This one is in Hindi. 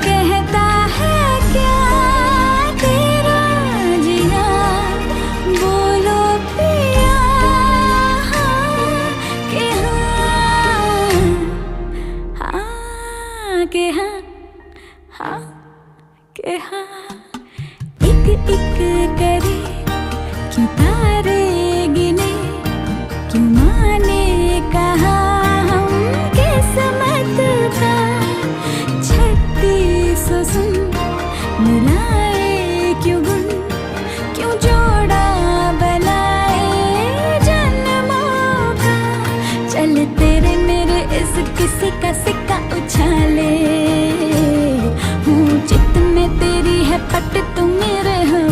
कहता है क्या तेरा जिया, बोलो पिया हाँ कि हाँ, हाँ कि हाँ, हाँ कि हाँ। एक एक करे क्यों तारे गिने, क्यों माने कहा